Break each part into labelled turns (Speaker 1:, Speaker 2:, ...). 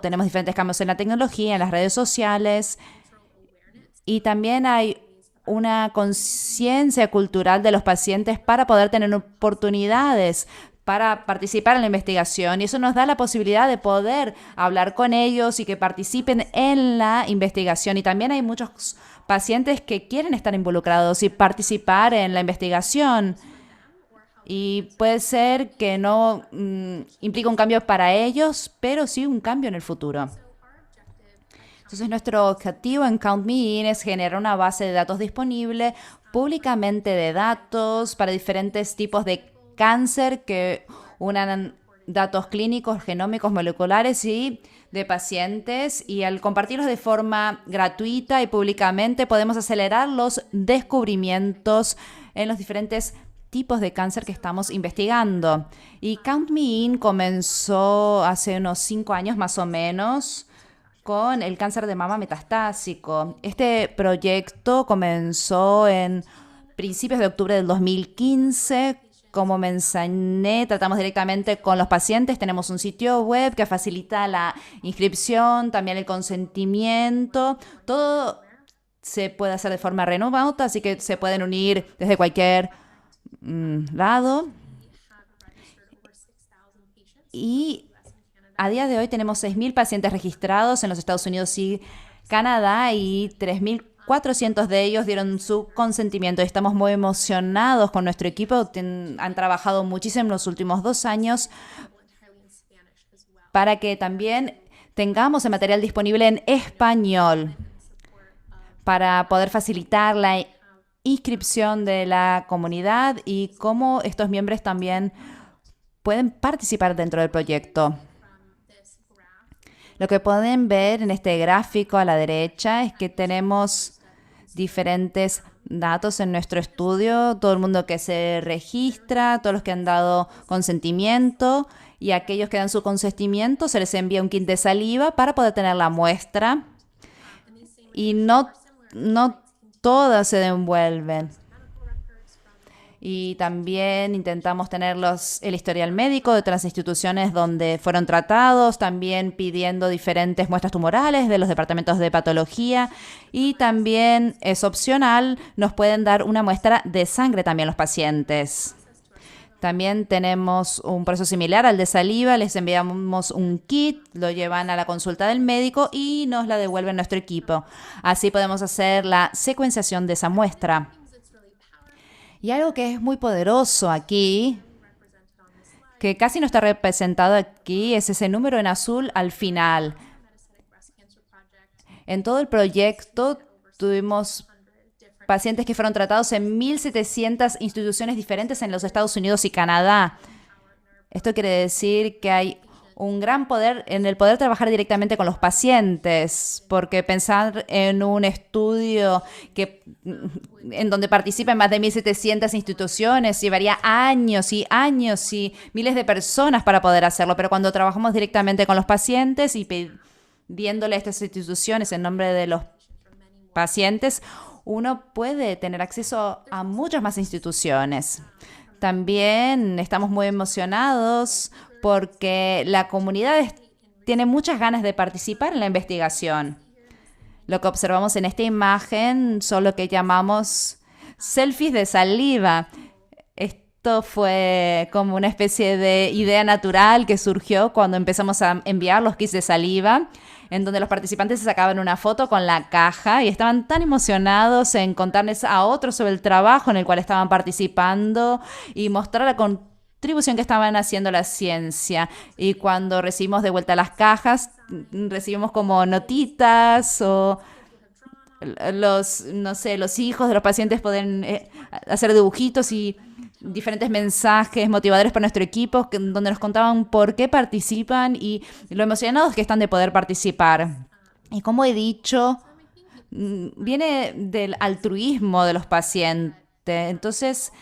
Speaker 1: tenemos diferentes cambios en la tecnología, en las redes sociales, y también hay una conciencia cultural de los pacientes para poder tener oportunidades para participar en la investigación, y eso nos da la posibilidad de poder hablar con ellos y que participen en la investigación. Y también hay muchos pacientes que quieren estar involucrados y participar en la investigación. Y puede ser que no implica un cambio para ellos, pero sí un cambio en el futuro. Entonces, nuestro objetivo en CountMeIn es generar una base de datos disponible públicamente de datos para diferentes tipos de cáncer que unan datos clínicos, genómicos, moleculares y de pacientes. Y al compartirlos de forma gratuita y públicamente, podemos acelerar los descubrimientos en los diferentes tipos de cáncer que estamos investigando. Y CountMeIn comenzó hace unos 5 años más o menos con el cáncer de mama metastásico. Este proyecto comenzó en principios de octubre del 2015. Como mencioné, tratamos directamente con los pacientes. Tenemos un sitio web que facilita la inscripción, también el consentimiento. Todo se puede hacer de forma remota, así que se pueden unir desde cualquier lado. Y a día de hoy tenemos 6.000 pacientes registrados en los Estados Unidos y Canadá, y 3.400 de ellos dieron su consentimiento. Estamos muy emocionados con nuestro equipo. Han trabajado muchísimo en los últimos 2 años para que también tengamos el material disponible en español para poder facilitar la inscripción de la comunidad y cómo estos miembros también pueden participar dentro del proyecto. Lo que pueden ver en este gráfico a la derecha es que tenemos diferentes datos en nuestro estudio, todo el mundo que se registra, todos los que han dado consentimiento, y a aquellos que dan su consentimiento se les envía un kit de saliva para poder tener la muestra, y no todas se devuelven. Y también intentamos tener el historial médico de otras instituciones donde fueron tratados, también pidiendo diferentes muestras tumorales de los departamentos de patología, y también es opcional, nos pueden dar una muestra de sangre también los pacientes. También tenemos un proceso similar al de saliva, les enviamos un kit, lo llevan a la consulta del médico y nos la devuelven nuestro equipo. Así podemos hacer la secuenciación de esa muestra. Y algo que es muy poderoso aquí, que casi no está representado aquí, es ese número en azul al final. En todo el proyecto tuvimos pacientes que fueron tratados en 1.700 instituciones diferentes en los Estados Unidos y Canadá. Esto quiere decir que hay un gran poder en el poder trabajar directamente con los pacientes, porque pensar en un estudio en donde participan más de 1.700 instituciones llevaría años y años y miles de personas para poder hacerlo, pero cuando trabajamos directamente con los pacientes y pidiéndole a estas instituciones en nombre de los pacientes, uno puede tener acceso a muchas más instituciones. También estamos muy emocionados porque la comunidad tiene muchas ganas de participar en la investigación. Lo que observamos en esta imagen son lo que llamamos selfies de saliva. Esto fue como una especie de idea natural que surgió cuando empezamos a enviar los kits de saliva, en donde los participantes se sacaban una foto con la caja y estaban tan emocionados en contarles a otros sobre el trabajo en el cual estaban participando y mostrar la contribución que estaban haciendo a la ciencia. Y cuando recibimos de vuelta las cajas, recibimos como notitas o los hijos de los pacientes pueden hacer dibujitos y diferentes mensajes motivadores para nuestro equipo, donde nos contaban por qué participan y lo emocionados que están de poder participar. Y como he dicho, viene del altruismo de los pacientes. Entonces,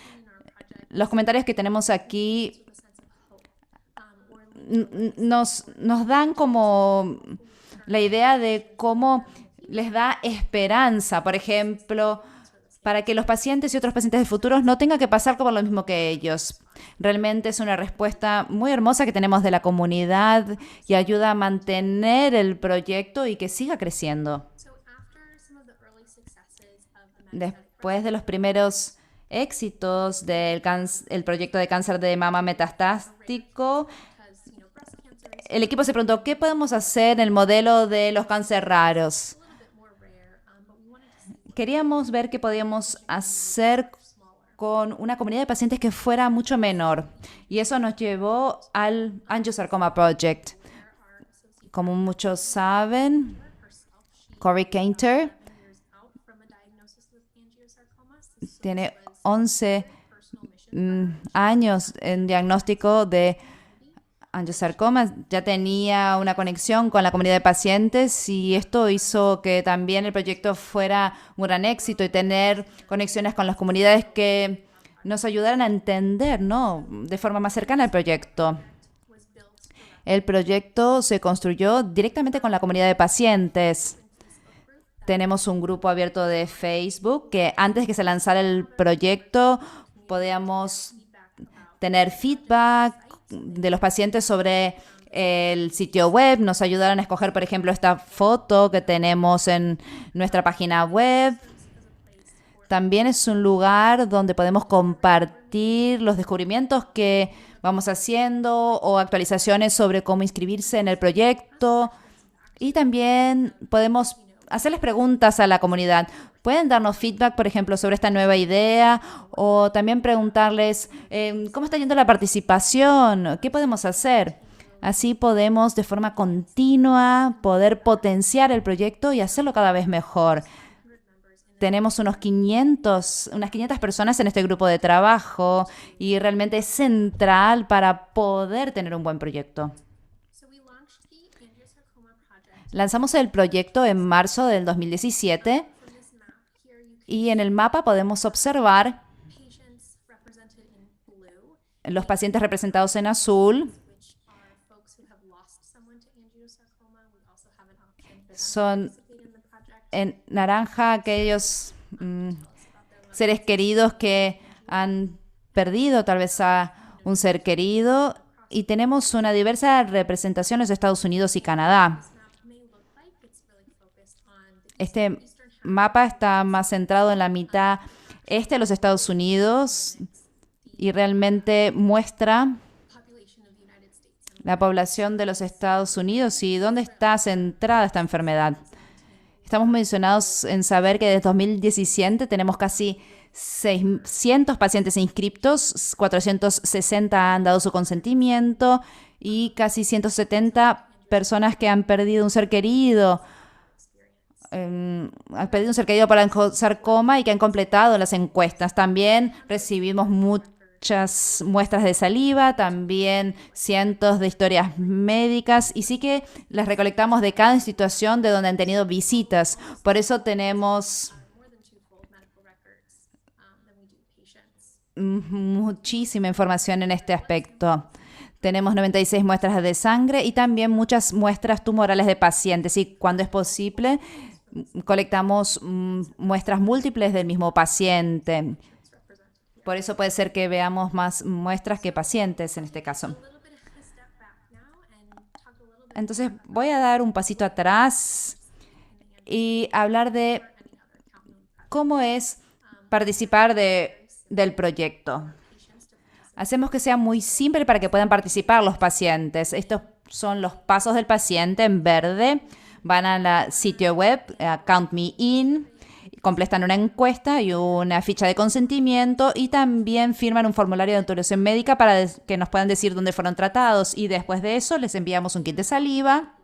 Speaker 1: los comentarios que tenemos aquí nos dan como la idea de cómo les da esperanza. Por ejemplo, para que los pacientes y otros pacientes de futuros no tengan que pasar por lo mismo que ellos. Realmente es una respuesta muy hermosa que tenemos de la comunidad y ayuda a mantener el proyecto y que siga creciendo. Después de los primeros éxitos del el proyecto de cáncer de mama metastático, el equipo se preguntó, ¿qué podemos hacer en el modelo de los cánceres raros? Queríamos ver qué podíamos hacer con una comunidad de pacientes que fuera mucho menor. Y eso nos llevó al Angiosarcoma Project. Como muchos saben, Corey Kainter tiene 11 años en diagnóstico de angiosarcoma, ya tenía una conexión con la comunidad de pacientes y esto hizo que también el proyecto fuera un gran éxito y tener conexiones con las comunidades que nos ayudaran a entender, ¿no?, de forma más cercana el proyecto. El proyecto se construyó directamente con la comunidad de pacientes. Tenemos un grupo abierto de Facebook que antes de que se lanzara el proyecto podíamos tener feedback de los pacientes sobre el sitio web. Nos ayudaron a escoger, por ejemplo, esta foto que tenemos en nuestra página web. También es un lugar donde podemos compartir los descubrimientos que vamos haciendo o actualizaciones sobre cómo inscribirse en el proyecto. Y también podemos hacerles preguntas a la comunidad. Pueden darnos feedback, por ejemplo, sobre esta nueva idea o también preguntarles cómo está yendo la participación, qué podemos hacer. Así podemos de forma continua poder potenciar el proyecto y hacerlo cada vez mejor. Tenemos unas 500 personas en este grupo de trabajo y realmente es central para poder tener un buen proyecto. Lanzamos el proyecto en marzo del 2017 y en el mapa podemos observar los pacientes representados en azul. Son en naranja aquellos seres queridos que han perdido tal vez a un ser querido y tenemos una diversa representación de Estados Unidos y Canadá. Este mapa está más centrado en la mitad este de los Estados Unidos y realmente muestra la población de los Estados Unidos y dónde está centrada esta enfermedad. Estamos mencionados en saber que desde 2017 tenemos casi 600 pacientes inscriptos, 460 han dado su consentimiento y casi 170 personas que han perdido un ser querido. Han perdido un ser querido por angiosarcoma y que han completado las encuestas. También recibimos muchas muestras de saliva, también cientos de historias médicas y sí que las recolectamos de cada institución de donde han tenido visitas. Por eso tenemos muchísima información en este aspecto. Tenemos 96 muestras de sangre y también muchas muestras tumorales de pacientes y cuando es posible colectamos muestras múltiples del mismo paciente. Por eso puede ser que veamos más muestras que pacientes en este caso. Entonces voy a dar un pasito atrás y hablar de cómo es participar del proyecto. Hacemos que sea muy simple para que puedan participar los pacientes. Estos son los pasos del paciente en verde. Van a la sitio web, Count Me In, completan una encuesta y una ficha de consentimiento y también firman un formulario de autorización médica para que nos puedan decir dónde fueron tratados. Y después de eso les enviamos un kit de saliva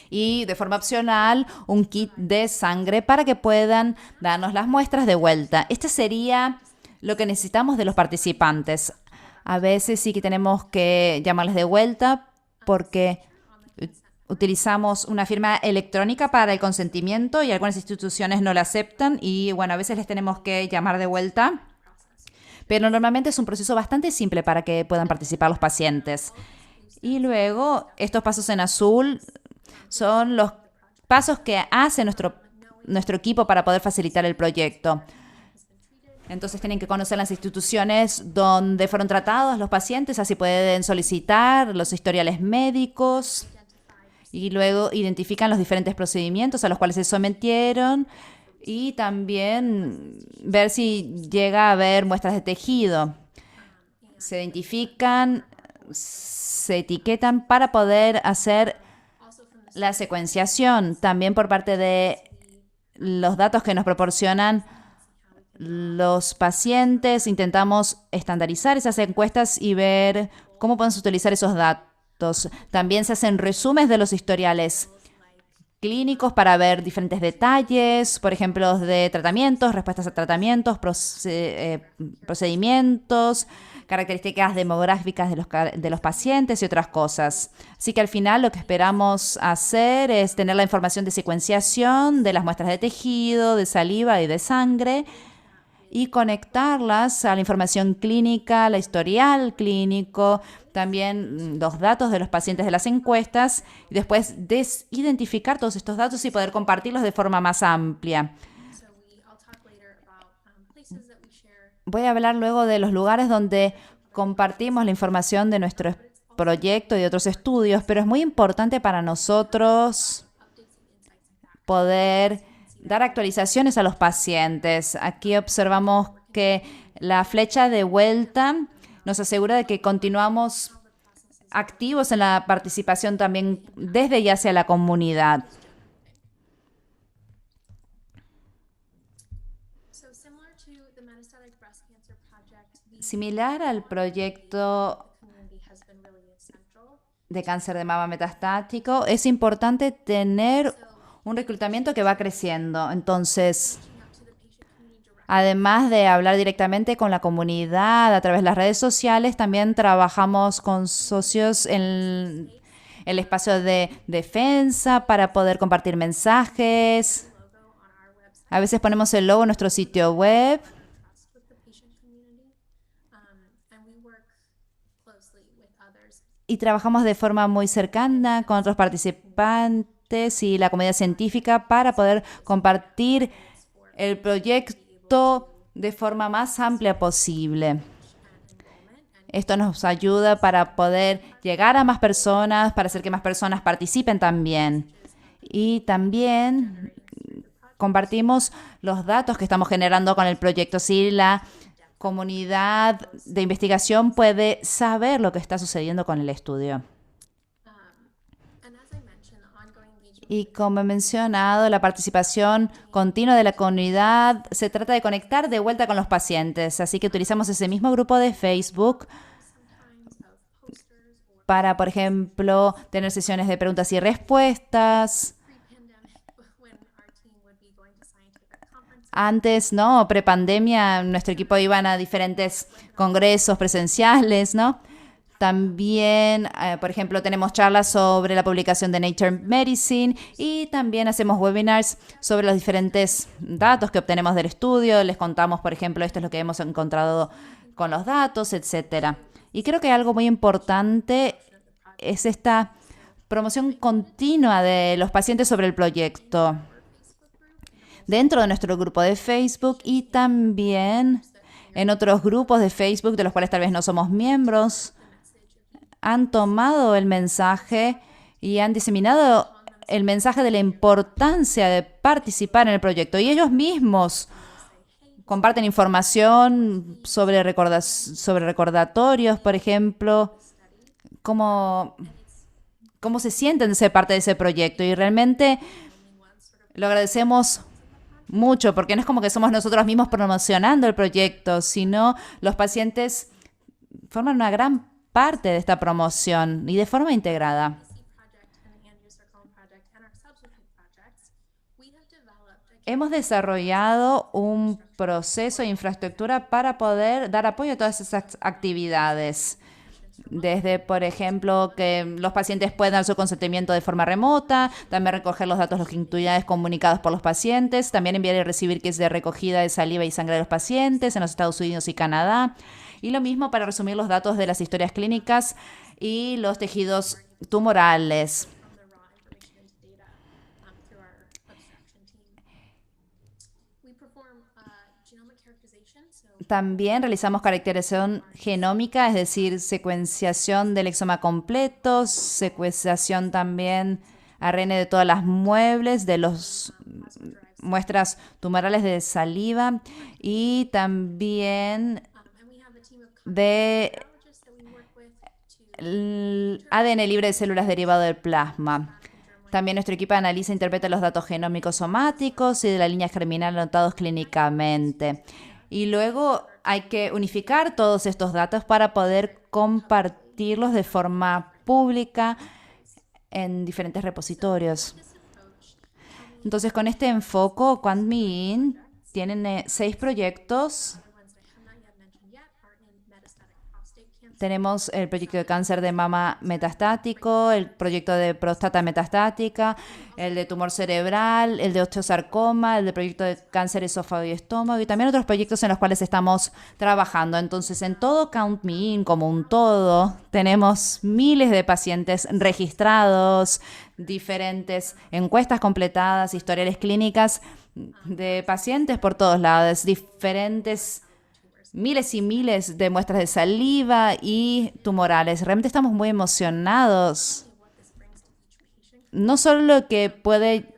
Speaker 1: y de forma opcional un kit de sangre para que puedan darnos las muestras de vuelta. Este sería lo que necesitamos de los participantes. A veces sí que tenemos que llamarles de vuelta porque utilizamos una firma electrónica para el consentimiento y algunas instituciones no la aceptan y bueno, a veces les tenemos que llamar de vuelta. Pero normalmente es un proceso bastante simple para que puedan participar los pacientes. Y luego estos pasos en azul son los pasos que hace nuestro equipo para poder facilitar el proyecto. Entonces tienen que conocer las instituciones donde fueron tratados los pacientes, así pueden solicitar los historiales médicos y luego identifican los diferentes procedimientos a los cuales se sometieron y también ver si llega a haber muestras de tejido. Se identifican, se etiquetan para poder hacer la secuenciación. También por parte de los datos que nos proporcionan los pacientes, intentamos estandarizar esas encuestas y ver cómo podemos utilizar esos datos. También se hacen resúmenes de los historiales clínicos para ver diferentes detalles, por ejemplo, de tratamientos, respuestas a tratamientos, procedimientos, características demográficas de los pacientes y otras cosas. Así que al final lo que esperamos hacer es tener la información de secuenciación de las muestras de tejido, de saliva y de sangre y conectarlas a la información clínica, la historial clínico, también los datos de los pacientes de las encuestas y después desidentificar todos estos datos y poder compartirlos de forma más amplia. Voy a hablar luego de los lugares donde compartimos la información de nuestro proyecto y de otros estudios, pero es muy importante para nosotros poder dar actualizaciones a los pacientes. Aquí observamos que la flecha de vuelta nos asegura de que continuamos activos en la participación también desde y hacia la comunidad. Similar al proyecto de cáncer de mama metastático, es importante tener un reclutamiento que va creciendo. Entonces, además de hablar directamente con la comunidad a través de las redes sociales, también trabajamos con socios en el espacio de defensa para poder compartir mensajes. A veces ponemos el logo en nuestro sitio web. Y trabajamos de forma muy cercana con otros participantes y la comunidad científica para poder compartir el proyecto de forma más amplia posible. Esto nos ayuda para poder llegar a más personas, para hacer que más personas participen también. Y también compartimos los datos que estamos generando con el proyecto. Si la comunidad de investigación puede saber lo que está sucediendo con el estudio. Y como he mencionado, la participación continua de la comunidad se trata de conectar de vuelta con los pacientes. Así que utilizamos ese mismo grupo de Facebook para, por ejemplo, tener sesiones de preguntas y respuestas. Antes, ¿no? Prepandemia, nuestro equipo iban a diferentes congresos presenciales, ¿no? También, por ejemplo, tenemos charlas sobre la publicación de Nature Medicine y también hacemos webinars sobre los diferentes datos que obtenemos del estudio. Les contamos, por ejemplo, esto es lo que hemos encontrado con los datos, etcétera. Y creo que algo muy importante es esta promoción continua de los pacientes sobre el proyecto dentro de nuestro grupo de Facebook y también en otros grupos de Facebook de los cuales tal vez no somos miembros, han tomado el mensaje y han diseminado el mensaje de la importancia de participar en el proyecto. Y ellos mismos comparten información sobre recordatorios, por ejemplo, cómo se sienten de ser parte de ese proyecto. Y realmente lo agradecemos mucho, porque no es como que somos nosotros mismos promocionando el proyecto, sino los pacientes forman una gran parte de esta promoción y de forma integrada. Hemos desarrollado un proceso de infraestructura para poder dar apoyo a todas esas actividades. Desde, por ejemplo, que los pacientes puedan dar su consentimiento de forma remota, también recoger los datos longitudinales comunicados por los pacientes, también enviar y recibir kits de recogida de saliva y sangre de los pacientes en los Estados Unidos y Canadá. Y lo mismo para resumir los datos de las historias clínicas y los tejidos tumorales. También realizamos caracterización genómica, es decir, secuenciación del exoma completo, secuenciación también ARN de todas las muebles, de las muestras tumorales de saliva y también de ADN libre de células derivado del plasma. También nuestro equipo analiza e interpreta los datos genómicos somáticos y de la línea germinal anotados clínicamente. Y luego hay que unificar todos estos datos para poder compartirlos de forma pública en diferentes repositorios. Entonces, con este enfoque, QuantMeIn tienen 6 proyectos. Tenemos el proyecto de cáncer de mama metastático, el proyecto de próstata metastática, el de tumor cerebral, el de osteosarcoma, el de proyecto de cáncer esófago y estómago y también otros proyectos en los cuales estamos trabajando. Entonces, en todo QuantMeIn, como un todo, tenemos miles de pacientes registrados, diferentes encuestas completadas, historiales clínicas de pacientes por todos lados, diferentes miles y miles de muestras de saliva y tumorales. Realmente estamos muy emocionados. No solo lo que puede,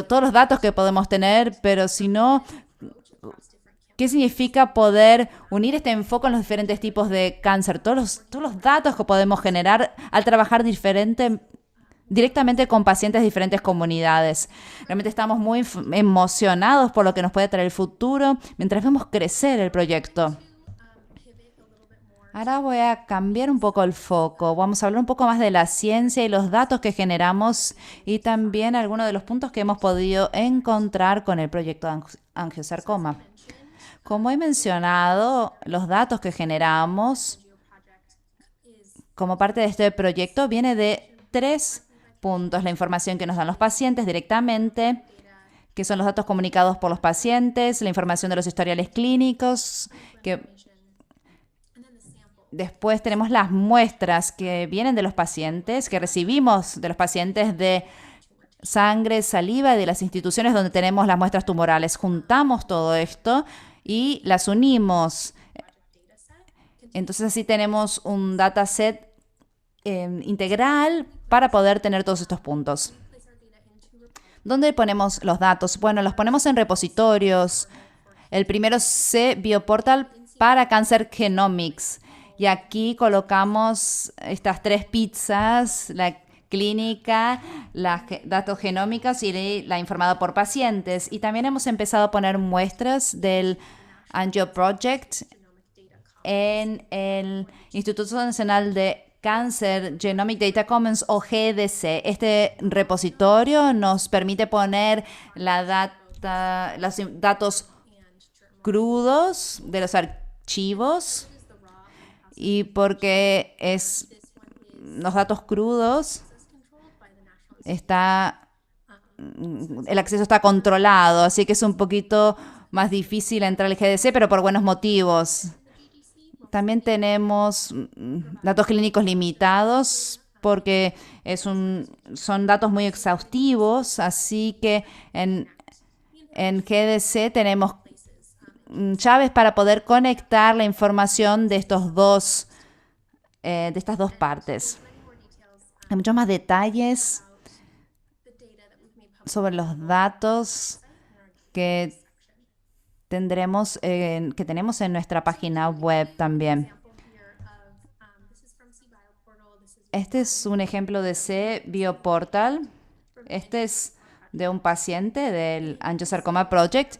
Speaker 1: todos los datos que podemos tener, pero sino qué significa poder unir este enfoque en los diferentes tipos de cáncer. Todos los datos que podemos generar al trabajar directamente con pacientes de diferentes comunidades. Realmente estamos muy emocionados por lo que nos puede traer el futuro mientras vemos crecer el proyecto. Ahora voy a cambiar un poco el foco. Vamos a hablar un poco más de la ciencia y los datos que generamos y también algunos de los puntos que hemos podido encontrar con el proyecto angiosarcoma. Como he mencionado, los datos que generamos como parte de este proyecto viene de 3 puntos: la información que nos dan los pacientes directamente, que son los datos comunicados por los pacientes, la información de los historiales clínicos, que después tenemos las muestras que vienen de los pacientes, que recibimos de los pacientes de sangre, saliva y de las instituciones donde tenemos las muestras tumorales. Juntamos todo esto y las unimos. Entonces así tenemos un dataset integral para poder tener todos estos puntos. ¿Dónde ponemos los datos? Bueno, los ponemos en repositorios. El primero es Bioportal para Cancer Genomics. Y aquí colocamos estas 3 pizzas, la clínica, las datos genómicos y la informada por pacientes. Y también hemos empezado a poner muestras del Angio Project en el Instituto Nacional de Cancer Genomic Data Commons o GDC. Este repositorio nos permite poner los datos crudos de los archivos y porque los datos crudos el acceso está controlado, así que es un poquito más difícil entrar al GDC, pero por buenos motivos. También tenemos datos clínicos limitados porque son datos muy exhaustivos, así que en GDC tenemos llaves para poder conectar la información de estas dos partes. Hay muchos más detalles sobre los datos que tenemos en nuestra página web también. Este es un ejemplo de C-Bioportal. Este es de un paciente del Angiosarcoma Project.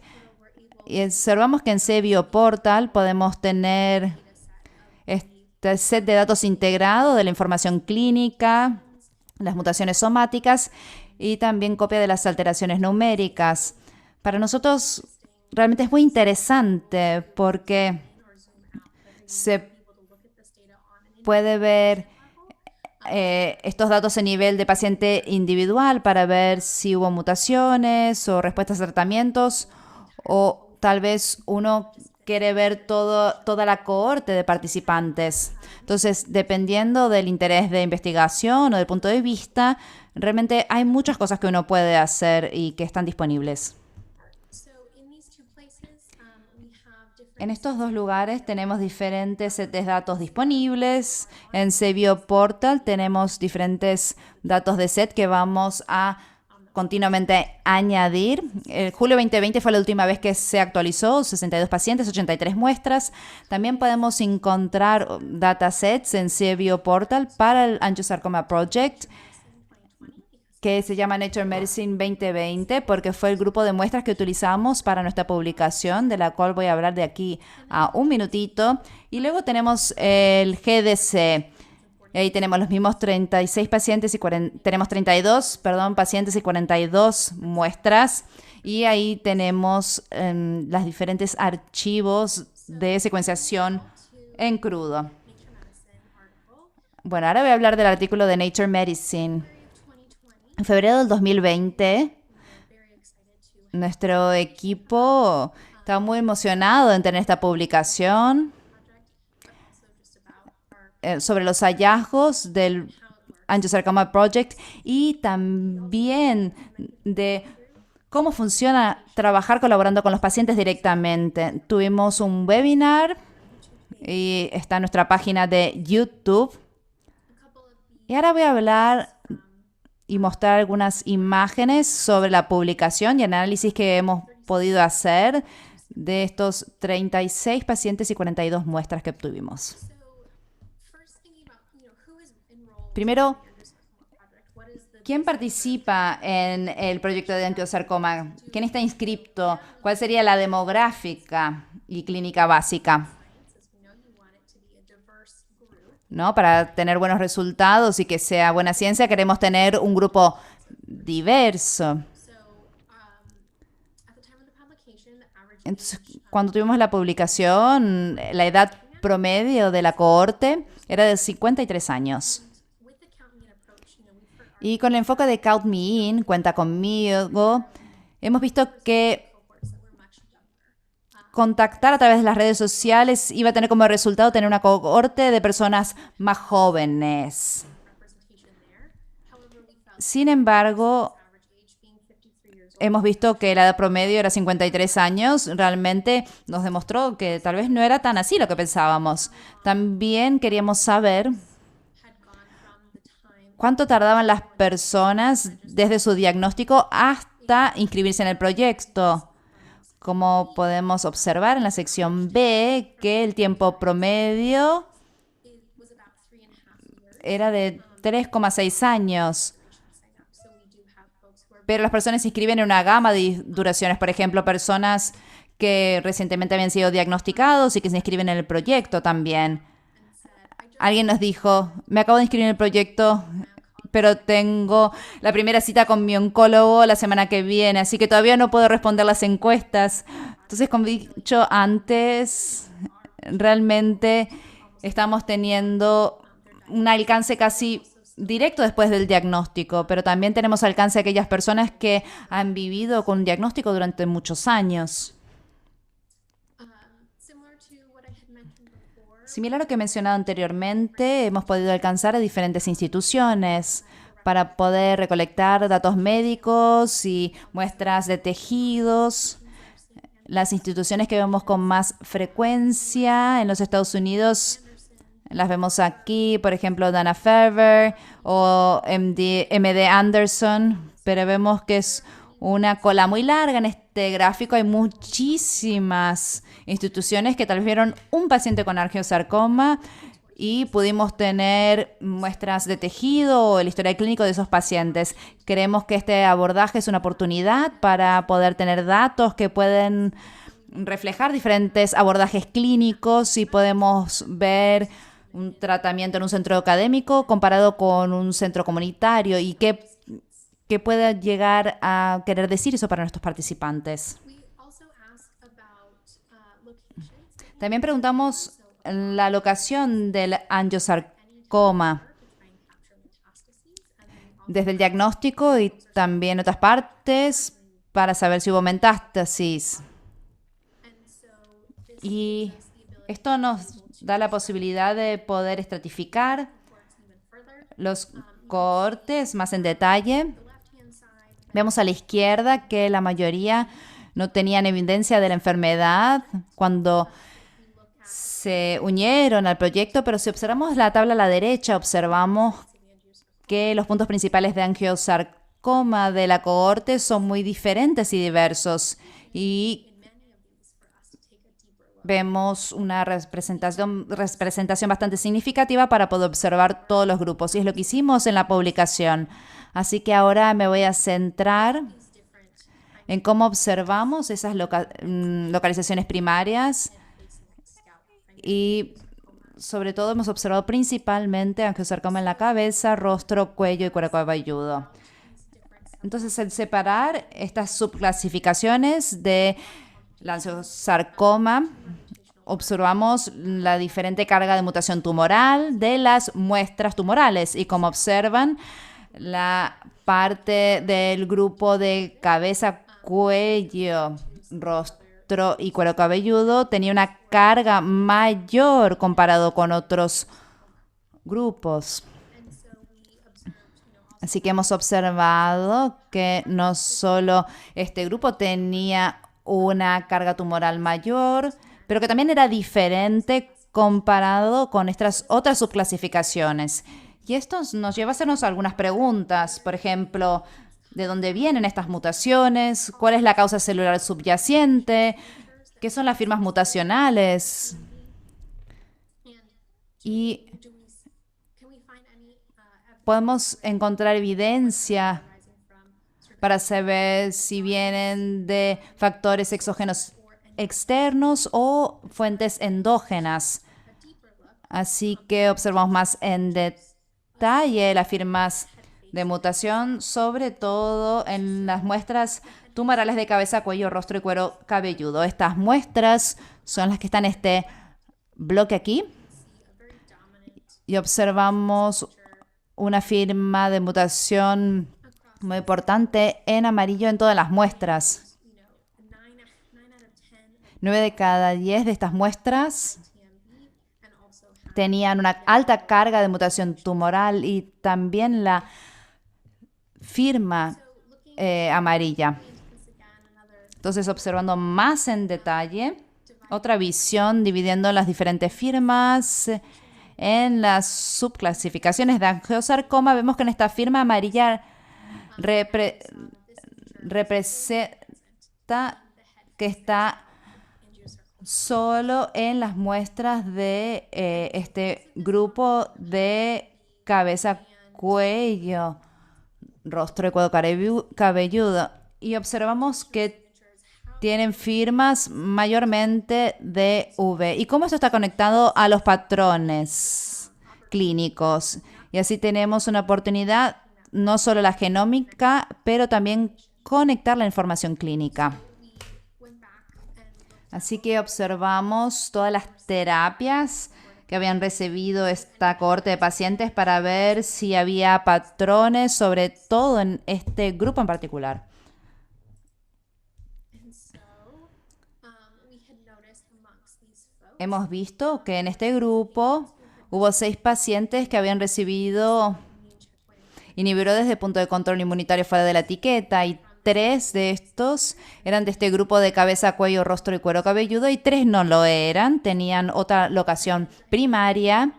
Speaker 1: Y observamos que en C-Bioportal podemos tener este set de datos integrado de la información clínica, las mutaciones somáticas y también copia de las alteraciones numéricas. Para nosotros realmente es muy interesante porque se puede ver estos datos a nivel de paciente individual para ver si hubo mutaciones o respuestas a tratamientos, o tal vez uno quiere ver toda la cohorte de participantes. Entonces, dependiendo del interés de investigación o del punto de vista, realmente hay muchas cosas que uno puede hacer y que están disponibles. En estos dos lugares tenemos diferentes sets de datos disponibles. En CBio Portal tenemos diferentes datos de set que vamos a continuamente añadir. Julio 2020 fue la última vez que se actualizó, 62 pacientes, 83 muestras. También podemos encontrar datasets en CBio Portal para el Angiosarcoma Project, que se llama Nature Medicine 2020, porque fue el grupo de muestras que utilizamos para nuestra publicación, de la cual voy a hablar de aquí a un minutito. Y luego tenemos el GDC. Ahí tenemos los mismos 36 pacientes y tenemos 32, pacientes y 42 muestras. Y ahí tenemos los diferentes archivos de secuenciación en crudo. Bueno, ahora voy a hablar del artículo de Nature Medicine. En febrero del 2020, nuestro equipo estaba muy emocionado en tener esta publicación sobre los hallazgos del Angiosarcoma Project y también de cómo funciona trabajar colaborando con los pacientes directamente. Tuvimos un webinar y está en nuestra página de YouTube. Y ahora voy a hablar y mostrar algunas imágenes sobre la publicación y el análisis que hemos podido hacer de estos 36 pacientes y 42 muestras que obtuvimos. Primero, ¿quién participa en el proyecto de angiosarcoma? ¿Quién está inscrito? ¿Cuál sería la demográfica y clínica básica? ¿No? Para tener buenos resultados y que sea buena ciencia, queremos tener un grupo diverso. Entonces, cuando tuvimos la publicación, la edad promedio de la cohorte era de 53 años. Y con el enfoque de Count Me In, cuenta conmigo, hemos visto que contactar a través de las redes sociales iba a tener como resultado tener una cohorte de personas más jóvenes. Sin embargo, hemos visto que la edad promedio era 53 años. Realmente nos demostró que tal vez no era tan así lo que pensábamos. También queríamos saber cuánto tardaban las personas desde su diagnóstico hasta inscribirse en el proyecto. Como podemos observar en la sección B, que el tiempo promedio era de 3,6 años. Pero las personas se inscriben en una gama de duraciones. Por ejemplo, personas que recientemente habían sido diagnosticados y que se inscriben en el proyecto también. Alguien nos dijo, me acabo de inscribir en el proyecto, pero tengo la primera cita con mi oncólogo la semana que viene, así que todavía no puedo responder las encuestas. Entonces, como he dicho antes, realmente estamos teniendo un alcance casi directo después del diagnóstico, pero también tenemos alcance a aquellas personas que han vivido con un diagnóstico durante muchos años. Similar a lo que he mencionado anteriormente, hemos podido alcanzar a diferentes instituciones para poder recolectar datos médicos y muestras de tejidos. Las instituciones que vemos con más frecuencia en los Estados Unidos las vemos aquí, por ejemplo, Dana-Farber o MD Anderson, pero vemos que es una cola muy larga en este gráfico. Hay muchísimas instituciones que tal vez vieron un paciente con angiosarcoma y pudimos tener muestras de tejido o el historial clínico de esos pacientes. Creemos que este abordaje es una oportunidad para poder tener datos que pueden reflejar diferentes abordajes clínicos y podemos ver un tratamiento en un centro académico comparado con un centro comunitario y qué puede llegar a querer decir eso para nuestros participantes. También preguntamos la locación del angiosarcoma desde el diagnóstico y también otras partes para saber si hubo metástasis. Y esto nos da la posibilidad de poder estratificar los cohortes más en detalle. Vemos a la izquierda que la mayoría no tenían evidencia de la enfermedad cuando se unieron al proyecto, pero si observamos la tabla a la derecha, observamos que los puntos principales de angiosarcoma de la cohorte son muy diferentes y diversos. Y vemos una representación bastante significativa para poder observar todos los grupos. Y es lo que hicimos en la publicación. Así que ahora me voy a centrar en cómo observamos esas localizaciones primarias. Y sobre todo hemos observado principalmente angiosarcoma en la cabeza, rostro, cuello y cuero cabelludo. Entonces, al separar estas subclasificaciones de angiosarcoma, observamos la diferente carga de mutación tumoral de las muestras tumorales. Y como observan, la parte del grupo de cabeza, cuello, rostro y cuero cabelludo tenía una carga mayor comparado con otros grupos. Así que hemos observado que no solo este grupo tenía una carga tumoral mayor, pero que también era diferente comparado con estas otras subclasificaciones. Y esto nos lleva a hacernos algunas preguntas. Por ejemplo, ¿de dónde vienen estas mutaciones? ¿Cuál es la causa celular subyacente? ¿Qué son las firmas mutacionales? Y podemos encontrar evidencia para saber si vienen de factores exógenos externos o fuentes endógenas. Así que observamos más en detalle las firmas de mutación, sobre todo en las muestras tumorales de cabeza, cuello, rostro y cuero cabelludo. Estas muestras son las que están en este bloque aquí. Y observamos una firma de mutación muy importante en amarillo en todas las muestras. 9 de cada 10 de estas muestras tenían una alta carga de mutación tumoral y también la firma amarilla. Entonces, observando más en detalle, otra visión dividiendo las diferentes firmas en las subclasificaciones de angiosarcoma, vemos que en esta firma amarilla representa que está solo en las muestras de este grupo de cabeza, cuello, rostro y cuero cabelludo. Y observamos que tienen firmas mayormente de V. ¿Y cómo esto está conectado a los patrones clínicos? Y así tenemos una oportunidad, no solo la genómica, pero también conectar la información clínica. Así que observamos todas las terapias que habían recibido esta cohorte de pacientes para ver si había patrones, sobre todo en este grupo en particular. Hemos visto que en este grupo hubo 6 pacientes que habían recibido inhibidores de punto de control inmunitario fuera de la etiqueta y 3 de estos eran de este grupo de cabeza, cuello, rostro y cuero cabelludo y 3 no lo eran, tenían otra locación primaria.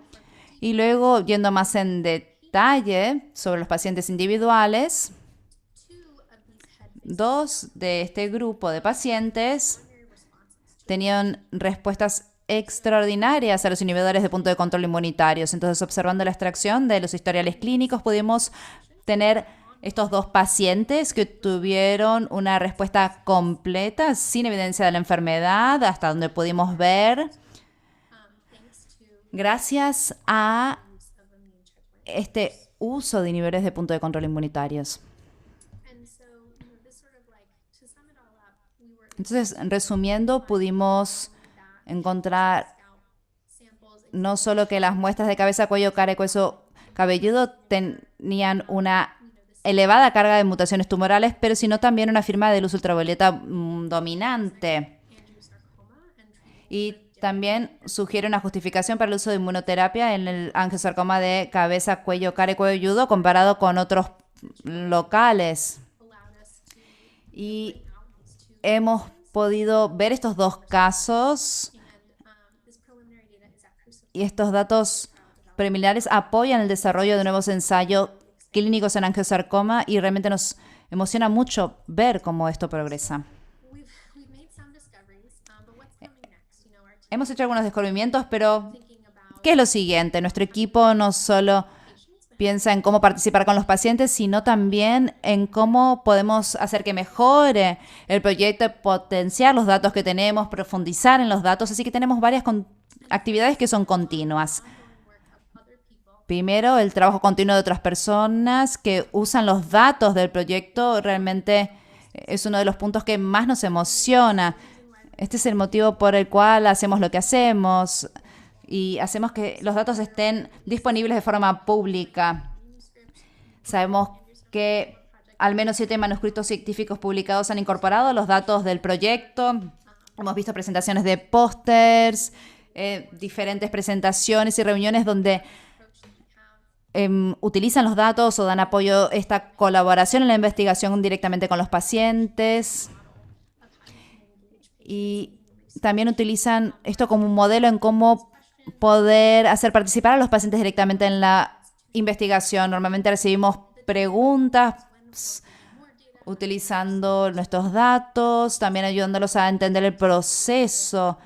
Speaker 1: Y luego, yendo más en detalle sobre los pacientes individuales, 2 de este grupo de pacientes tenían respuestas extraordinarias a los inhibidores de punto de control inmunitarios. Entonces, observando la extracción de los historiales clínicos, pudimos tener estos 2 pacientes que tuvieron una respuesta completa, sin evidencia de la enfermedad, hasta donde pudimos ver, gracias a este uso de inhibidores de punto de control inmunitarios. Entonces, resumiendo, pudimos encontrar no solo que las muestras de cabeza, cuello, cara y cuello cabelludo tenían una elevada carga de mutaciones tumorales, pero sino también una firma de luz ultravioleta dominante. Y también sugiere una justificación para el uso de inmunoterapia en el angiosarcoma de cabeza, cuello, cara y cuello comparado con otros locales. Y hemos podido ver estos dos casos y estos datos preliminares apoyan el desarrollo de nuevos ensayos clínicos en angiosarcoma y realmente nos emociona mucho ver cómo esto progresa. Hemos hecho algunos descubrimientos, pero ¿qué es lo siguiente? Nuestro equipo no solo piensa en cómo participar con los pacientes, sino también en cómo podemos hacer que mejore el proyecto, potenciar los datos que tenemos, profundizar en los datos. Así que tenemos varias actividades que son continuas. Primero, el trabajo continuo de otras personas que usan los datos del proyecto realmente es uno de los puntos que más nos emociona. Este es el motivo por el cual hacemos lo que hacemos y hacemos que los datos estén disponibles de forma pública. Sabemos que al menos 7 manuscritos científicos publicados han incorporado los datos del proyecto. Hemos visto presentaciones de pósters, diferentes presentaciones y reuniones donde utilizan los datos o dan apoyo a esta colaboración en la investigación directamente con los pacientes. Y también utilizan esto como un modelo en cómo poder hacer participar a los pacientes directamente en la investigación. Normalmente recibimos preguntas utilizando nuestros datos, también ayudándolos a entender el proceso.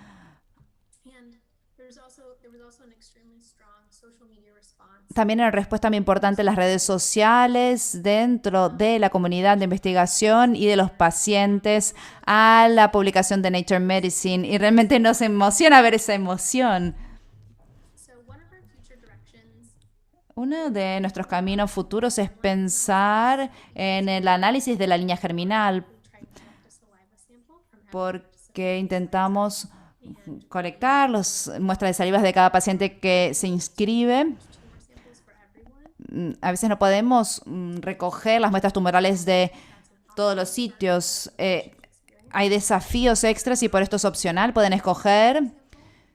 Speaker 1: También una respuesta muy importante en las redes sociales dentro de la comunidad de investigación y de los pacientes a la publicación de Nature Medicine. Y realmente nos emociona ver esa emoción. Uno de nuestros caminos futuros es pensar en el análisis de la línea germinal, porque intentamos colectar las muestras de salivas de cada paciente que se inscribe. A veces no podemos recoger las muestras tumorales de todos los sitios. Hay desafíos extras y por esto es opcional. Pueden escoger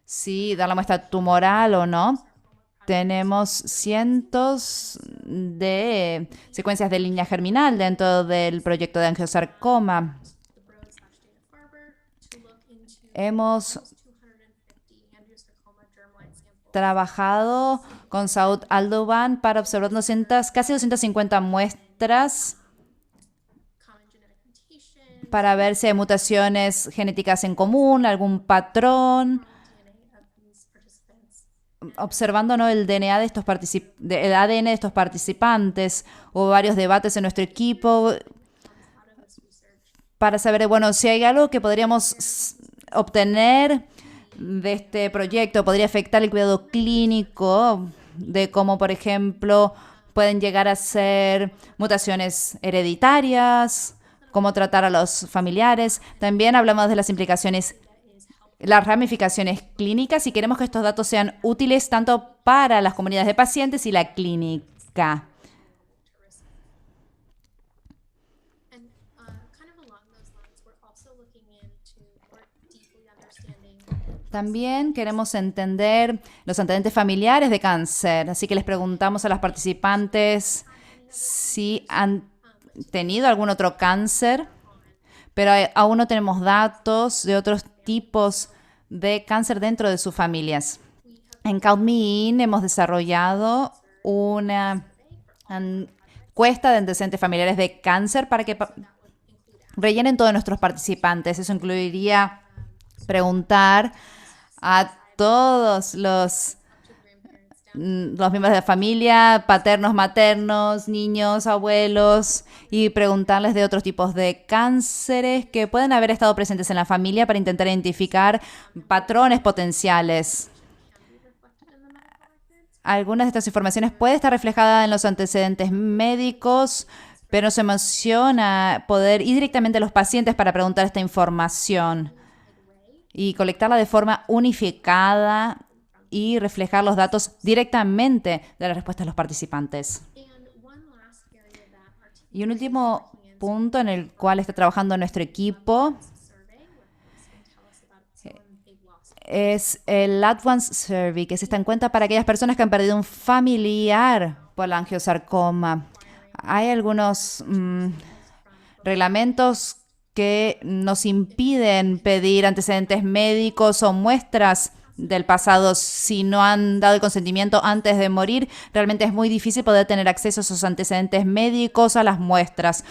Speaker 1: si dar la muestra tumoral o no. Tenemos cientos de secuencias de línea germinal dentro del proyecto de angiosarcoma. Hemos trabajado con Saud Aldovan para observar casi 250 muestras para ver si hay mutaciones genéticas en común, algún patrón, observando, ¿no?, el DNA de el ADN de estos participantes. Hubo varios debates en nuestro equipo para saber, bueno, si hay algo que podríamos obtener de este proyecto, podría afectar el cuidado clínico, de cómo, por ejemplo, pueden llegar a ser mutaciones hereditarias, cómo tratar a los familiares. También hablamos de las implicaciones, las ramificaciones clínicas, y queremos que estos datos sean útiles tanto para las comunidades de pacientes y la clínica. También queremos entender los antecedentes familiares de cáncer, así que les preguntamos a las participantes si han tenido algún otro cáncer, pero aún no tenemos datos de otros tipos de cáncer dentro de sus familias. En Count Me In hemos desarrollado una encuesta de antecedentes familiares de cáncer para que rellenen todos nuestros participantes. Eso incluiría preguntar a todos los miembros de la familia, paternos, maternos, niños, abuelos, y preguntarles de otros tipos de cánceres que pueden haber estado presentes en la familia para intentar identificar patrones potenciales. Algunas de estas informaciones pueden estar reflejadas en los antecedentes médicos, pero nos emociona poder ir directamente a los pacientes para preguntar esta información y colectarla de forma unificada y reflejar los datos directamente de la respuesta de los participantes. Y un último punto en el cual está trabajando nuestro equipo es el Advanced Survey, que es esta encuesta para aquellas personas que han perdido un familiar por la angiosarcoma. Hay algunos reglamentos que nos impiden pedir antecedentes médicos o muestras del pasado si no han dado el consentimiento antes de morir. Realmente es muy difícil poder tener acceso a esos antecedentes médicos, a las muestras.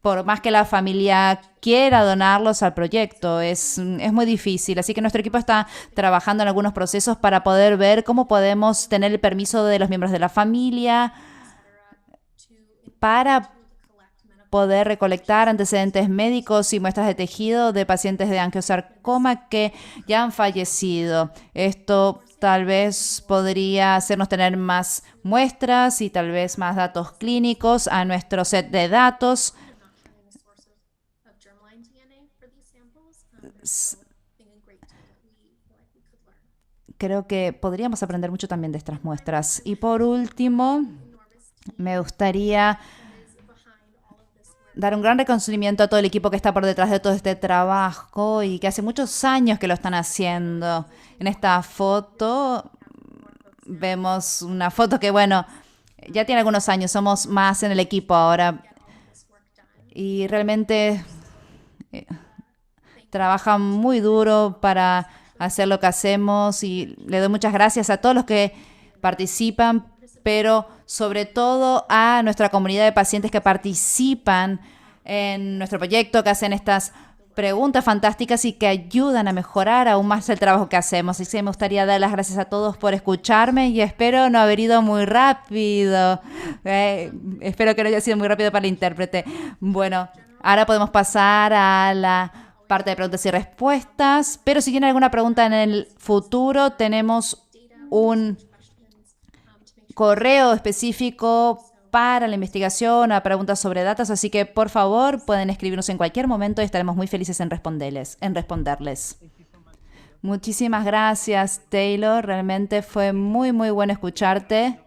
Speaker 1: Por más que la familia quiera donarlos al proyecto, es muy difícil. Así que nuestro equipo está trabajando en algunos procesos para poder ver cómo podemos tener el permiso de los miembros de la familia para poder recolectar antecedentes médicos y muestras de tejido de pacientes de angiosarcoma que ya han fallecido. Esto tal vez podría hacernos tener más muestras y tal vez más datos clínicos a nuestro set de datos. Creo que podríamos aprender mucho también de estas muestras. Y por último, me gustaría dar un gran reconocimiento a todo el equipo que está por detrás de todo este trabajo y que hace muchos años que lo están haciendo. En esta foto vemos una foto que, bueno, ya tiene algunos años, somos más en el equipo ahora y realmente trabajan muy duro para hacer lo que hacemos y le doy muchas gracias a todos los que participan, pero sobre todo a nuestra comunidad de pacientes que participan en nuestro proyecto, que hacen estas preguntas fantásticas y que ayudan a mejorar aún más el trabajo que hacemos. Así que me gustaría dar las gracias a todos por escucharme y espero no haber ido muy rápido. Espero que no haya sido muy rápido para el intérprete. Bueno, ahora podemos pasar a la parte de preguntas y respuestas, pero si tienen alguna pregunta en el futuro, tenemos un correo específico para la investigación o preguntas sobre datos, así que por favor pueden escribirnos en cualquier momento y estaremos muy felices en responderles. Muchísimas gracias, Taylor. Realmente fue muy, muy bueno escucharte.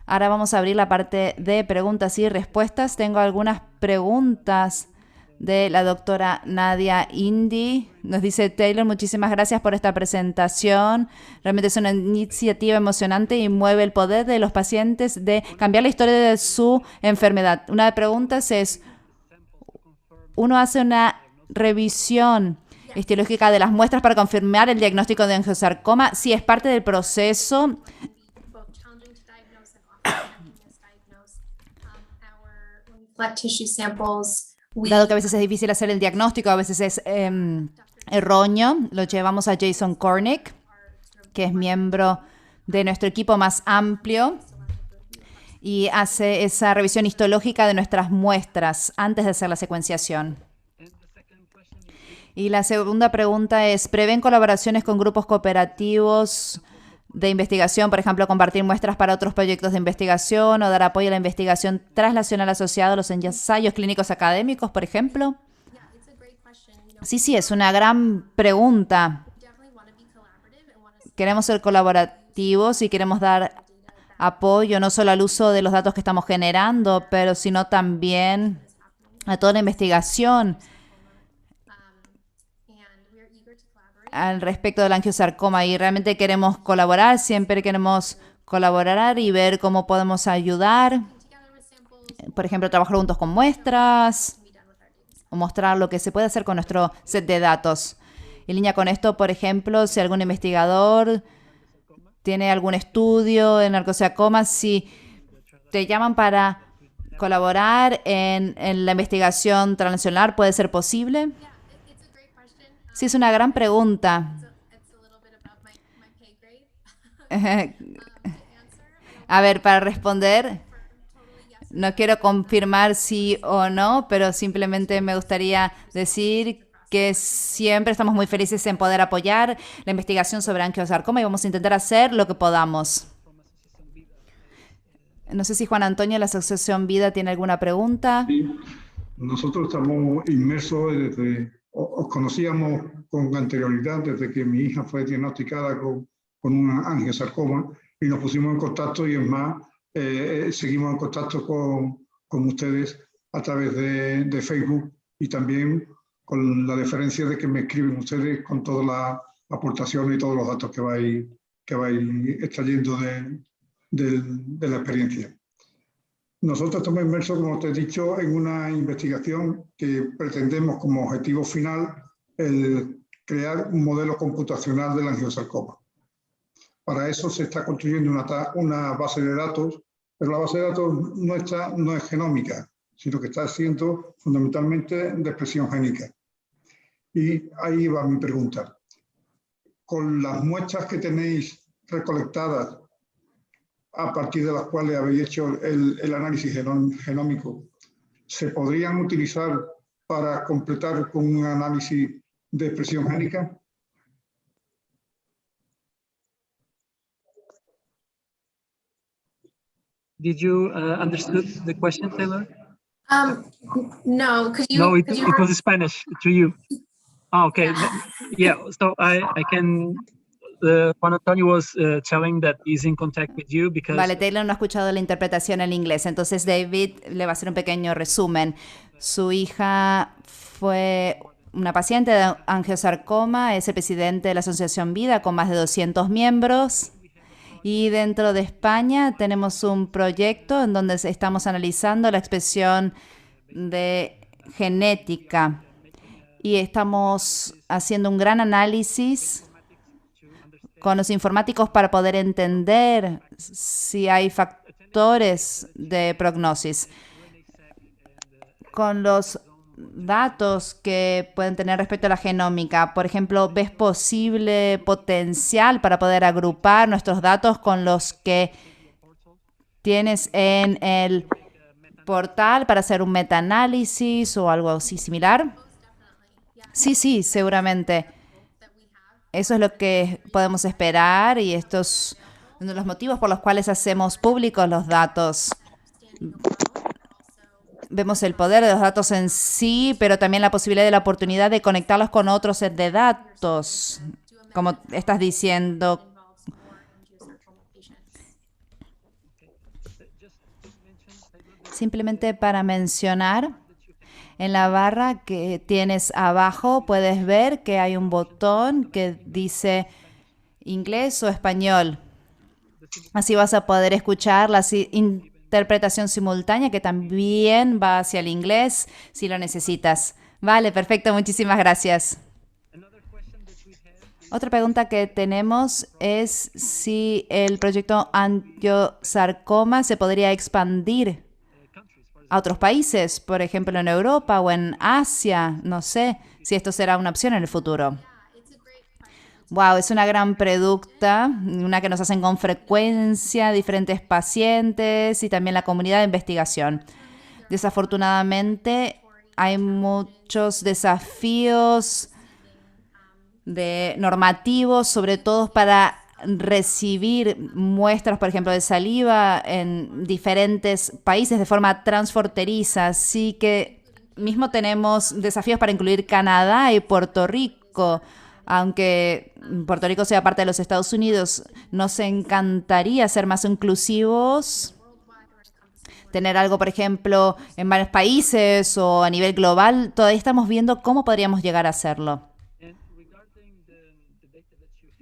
Speaker 1: Ahora vamos a abrir la parte de preguntas y respuestas. Tengo algunas preguntas de la doctora Nadia Indy. Nos dice Taylor, muchísimas gracias por esta presentación. Realmente es una iniciativa emocionante y mueve el poder de los pacientes de cambiar la historia de su enfermedad. Una de las preguntas es, uno hace una revisión histológica de las muestras para confirmar el diagnóstico de angiosarcoma. Si es parte del proceso, dado que a veces es difícil hacer el diagnóstico, a veces es erróneo, lo llevamos a Jason Cornick, que es miembro de nuestro equipo más amplio y hace esa revisión histológica de nuestras muestras antes de hacer la secuenciación. Y la segunda pregunta es, ¿prevén colaboraciones con grupos cooperativos de investigación, por ejemplo, compartir muestras para otros proyectos de investigación o dar apoyo a la investigación translacional asociada a los ensayos clínicos académicos, por ejemplo? Sí, es una gran pregunta. Queremos ser colaborativos y queremos dar apoyo no solo al uso de los datos que estamos generando, pero sino también a toda la investigación al respecto del angiosarcoma y realmente queremos colaborar, siempre queremos colaborar y ver cómo podemos ayudar. Por ejemplo, trabajar juntos con muestras o mostrar lo que se puede hacer con nuestro set de datos. En línea con esto, por ejemplo, si algún investigador tiene algún estudio en angiosarcoma, si te llaman para colaborar en la investigación transnacional, ¿puede ser posible? Sí, es una gran pregunta. A ver, para responder, no quiero confirmar sí o no, pero simplemente me gustaría decir que siempre estamos muy felices en poder apoyar la investigación sobre angiosarcoma y vamos a intentar hacer lo que podamos. No sé si Juan Antonio de la Asociación Vida tiene alguna pregunta.
Speaker 2: Sí, nosotros estamos inmersos os conocíamos con anterioridad desde que mi hija fue diagnosticada con un angiosarcoma y nos pusimos en contacto y es más, seguimos en contacto con ustedes a través de Facebook y también con la deferencia de que me escriben ustedes con todas las aportaciones y todos los datos que vais extrayendo de la experiencia. Nosotros estamos inmersos, como te he dicho, en una investigación que pretendemos como objetivo final el crear un modelo computacional del angiosarcoma. Para eso se está construyendo una base de datos, pero la base de datos no es genómica, sino que está siendo fundamentalmente de expresión génica. Y ahí va mi pregunta. Con las muestras que tenéis recolectadas, a partir de las cuales habéis hecho el análisis genómico, ¿se podrían utilizar para completar con un análisis de expresión génica?
Speaker 3: Did you understood the question, Taylor?
Speaker 4: No,
Speaker 3: No, it was Spanish to you. Oh, okay. Yeah, so I can. Juan Antonio was telling that he's in contact with you because.
Speaker 1: Vale, Taylor no ha escuchado la interpretación en inglés, entonces David le va a hacer un pequeño resumen. Su hija fue una paciente de angiosarcoma, es el presidente de la Asociación Vida con más de 200 miembros. Y dentro de España tenemos un proyecto en donde estamos analizando la expresión de genética y estamos haciendo un gran análisis con los informáticos para poder entender si hay factores de prognosis. Con los datos que pueden tener respecto a la genómica, por ejemplo, ¿ves posible potencial para poder agrupar nuestros datos con los que tienes en el portal para hacer un metaanálisis o algo así similar? Sí, seguramente. Eso es lo que podemos esperar y esto es uno de los motivos por los cuales hacemos públicos los datos. Vemos el poder de los datos en sí, pero también la posibilidad de la oportunidad de conectarlos con otros sets de datos, como estás diciendo. Simplemente para mencionar, en la barra que tienes abajo puedes ver que hay un botón que dice inglés o español. Así vas a poder escuchar la interpretación simultánea que también va hacia el inglés si lo necesitas. Vale, perfecto, muchísimas gracias. Otra pregunta que tenemos es si el proyecto angiosarcoma se podría expandir a otros países, por ejemplo en Europa o en Asia. No sé si esto será una opción en el futuro. Wow, es una gran pregunta, una que nos hacen con frecuencia diferentes pacientes y también la comunidad de investigación. Desafortunadamente, hay muchos desafíos normativos, sobre todo para recibir muestras, por ejemplo, de saliva en diferentes países de forma transfronteriza. Así que mismo tenemos desafíos para incluir Canadá y Puerto Rico. Aunque Puerto Rico sea parte de los Estados Unidos, nos encantaría ser más inclusivos, tener algo, por ejemplo, en varios países o a nivel global. Todavía estamos viendo cómo podríamos llegar a hacerlo.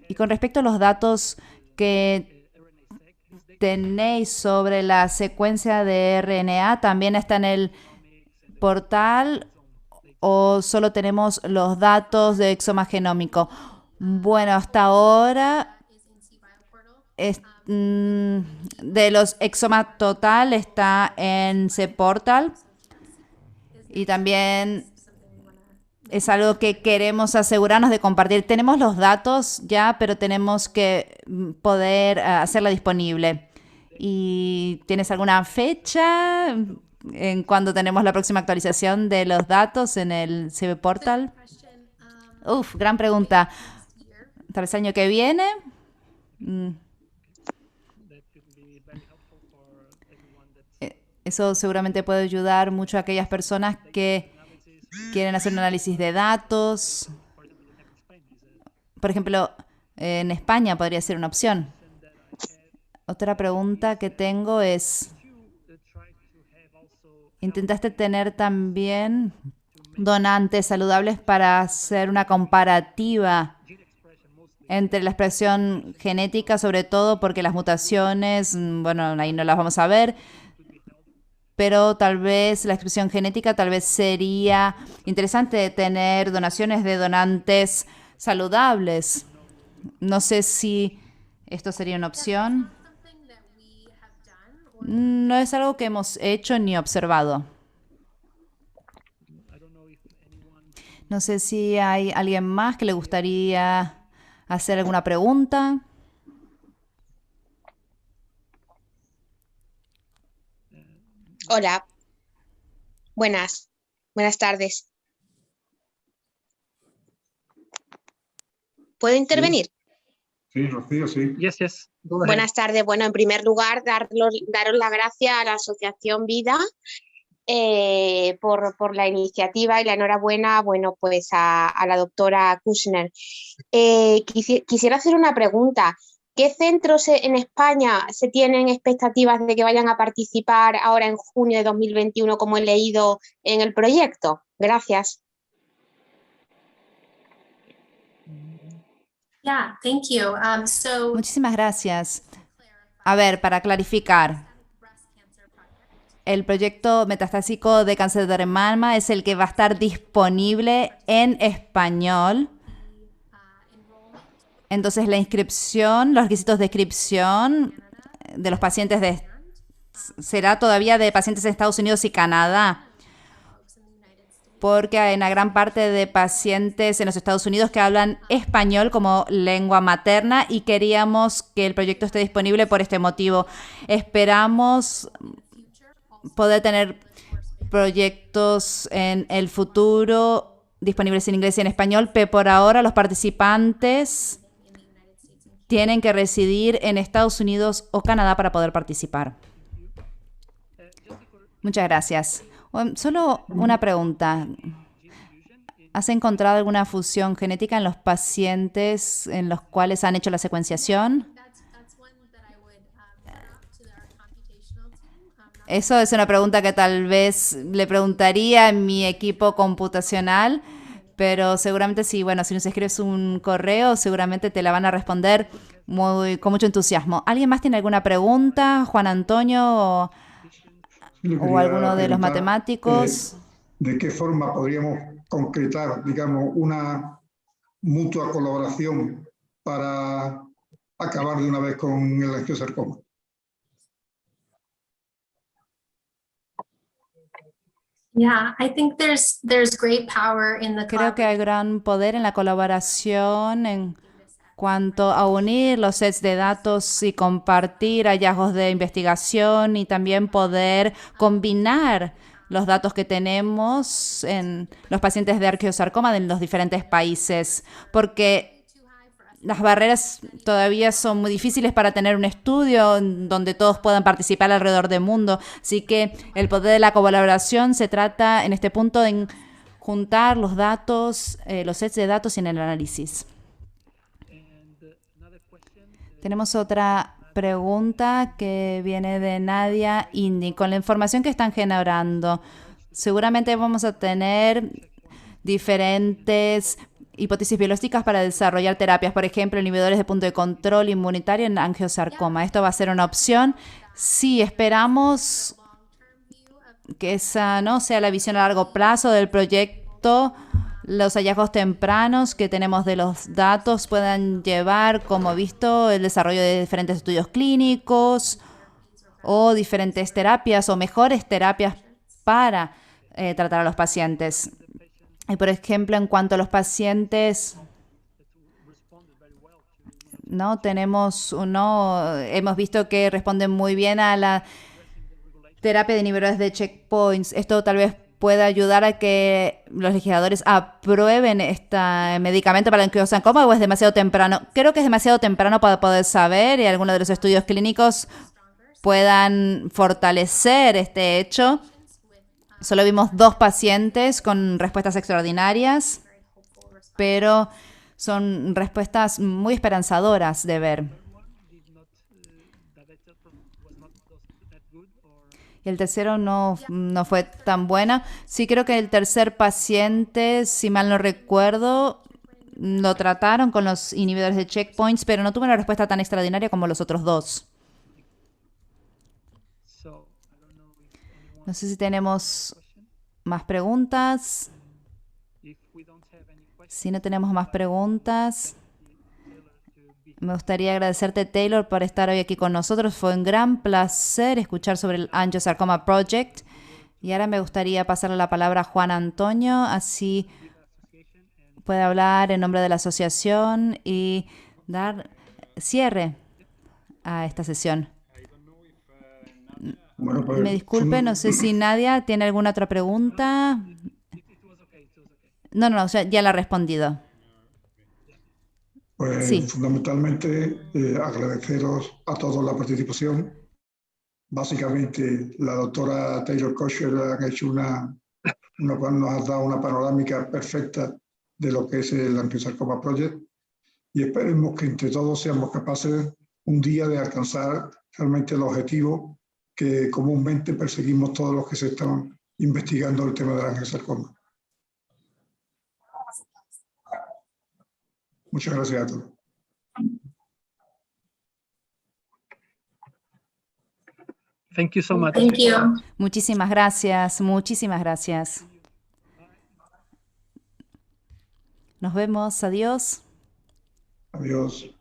Speaker 1: Y con respecto a los datos que tenéis sobre la secuencia de RNA, ¿también está en el portal o solo tenemos los datos de exoma genómico? Bueno, hasta ahora de los exomas total está en CPortal y también es algo que queremos asegurarnos de compartir. Tenemos los datos ya, pero tenemos que poder hacerla disponible. ¿Y tienes alguna fecha en cuando tenemos la próxima actualización de los datos en el CPortal? Gran pregunta. ¿Tal vez el año que viene? Eso seguramente puede ayudar mucho a aquellas personas que quieren hacer un análisis de datos. Por ejemplo, en España podría ser una opción. Otra pregunta que tengo es, ¿intentaste tener también donantes saludables para hacer una comparativa entre la expresión genética, sobre todo porque las mutaciones, bueno, ahí no las vamos a ver, pero tal vez la expresión genética tal vez sería interesante tener donaciones de donantes saludables. No sé si esto sería una opción. No es algo que hemos hecho ni observado. No sé si hay alguien más que le gustaría hacer alguna pregunta.
Speaker 5: Hola, buenas tardes. ¿Puedo intervenir?
Speaker 2: Sí, Rocío, sí.
Speaker 3: Yes, yes. Go ahead.
Speaker 5: Buenas tardes. Bueno, en primer lugar, daros las gracias a la Asociación Vida por la iniciativa y la enhorabuena, bueno, pues a la doctora Kushner. Quisiera hacer una pregunta. ¿Qué centros en España se tienen expectativas de que vayan a participar ahora en junio de 2021, como he leído en el proyecto? Gracias.
Speaker 4: Yeah, thank you. So
Speaker 1: Muchísimas gracias. A ver, para clarificar, el proyecto metastásico de cáncer de mama es el que va a estar disponible en español. Entonces la inscripción, los requisitos de inscripción de los pacientes será todavía de pacientes en Estados Unidos y Canadá, porque hay una gran parte de pacientes en los Estados Unidos que hablan español como lengua materna y queríamos que el proyecto esté disponible por este motivo. Esperamos poder tener proyectos en el futuro disponibles en inglés y en español, pero por ahora los participantes tienen que residir en Estados Unidos o Canadá para poder participar. Muchas gracias. Solo una pregunta. ¿Has encontrado alguna fusión genética en los pacientes en los cuales han hecho la secuenciación? Eso es una pregunta que tal vez le preguntaría a mi equipo computacional, pero seguramente sí, bueno, si nos escribes un correo, seguramente te la van a responder con mucho entusiasmo. ¿Alguien más tiene alguna pregunta? ¿Juan Antonio o alguno de los matemáticos?
Speaker 2: ¿De qué forma podríamos concretar, digamos, una mutua colaboración para acabar de una vez con el angiosarcoma?
Speaker 4: yeah, I think there's great power in the
Speaker 1: Creo que hay gran poder en la colaboración en cuanto a unir los sets de datos y compartir hallazgos de investigación y también poder combinar los datos que tenemos en los pacientes de angiosarcoma en los diferentes países, porque las barreras todavía son muy difíciles para tener un estudio donde todos puedan participar alrededor del mundo. Así que el poder de la colaboración se trata en este punto en juntar los datos, los sets de datos y en el análisis. Tenemos otra pregunta que viene de Nadia Indy. Con la información que están generando, seguramente vamos a tener diferentes hipótesis biológicas para desarrollar terapias, por ejemplo, inhibidores de punto de control inmunitario en angiosarcoma. ¿Esto va a ser una opción? Sí, esperamos que esa no sea la visión a largo plazo del proyecto. Los hallazgos tempranos que tenemos de los datos puedan llevar, como visto, el desarrollo de diferentes estudios clínicos o diferentes terapias o mejores terapias para tratar a los pacientes. Y por ejemplo, en cuanto a los pacientes, hemos visto que responden muy bien a la terapia de inhibidores de checkpoints. Esto tal vez pueda ayudar a que los legisladores aprueben este medicamento para el angiosarcoma, o es demasiado temprano. Creo que es demasiado temprano para poder saber y algunos de los estudios clínicos puedan fortalecer este hecho. Solo vimos 2 pacientes con respuestas extraordinarias, pero son respuestas muy esperanzadoras de ver. Y el tercero no fue tan buena. Sí, creo que el tercer paciente, si mal no recuerdo, lo trataron con los inhibidores de checkpoints, pero no tuvo una respuesta tan extraordinaria como los otros 2. No sé si tenemos más preguntas.
Speaker 3: If we don't have any questions,
Speaker 1: Si no tenemos más preguntas, me gustaría agradecerte, Taylor, por estar hoy aquí con nosotros. Fue un gran placer escuchar sobre el Angiosarcoma Project. Y ahora me gustaría pasarle la palabra a Juan Antonio, así puede hablar en nombre de la asociación y dar cierre a esta sesión.
Speaker 2: Bueno, pues
Speaker 1: Me disculpe, no sé si Nadia tiene alguna otra pregunta. No, o sea, ya la ha respondido.
Speaker 2: Pues
Speaker 1: Sí.
Speaker 2: fundamentalmente agradeceros a todos la participación. Básicamente, la doctora Taylor Kosher ha hecho nos ha dado una panorámica perfecta de lo que es el Angiosarcoma Project y esperemos que entre todos seamos capaces un día de alcanzar realmente el objetivo que comúnmente perseguimos todos los que se están investigando el tema del angiosarcoma. Muchas gracias a todos.
Speaker 3: thank you so much.
Speaker 4: Thank you.
Speaker 1: Muchísimas gracias, muchísimas gracias. Nos vemos, adiós.
Speaker 2: Adiós.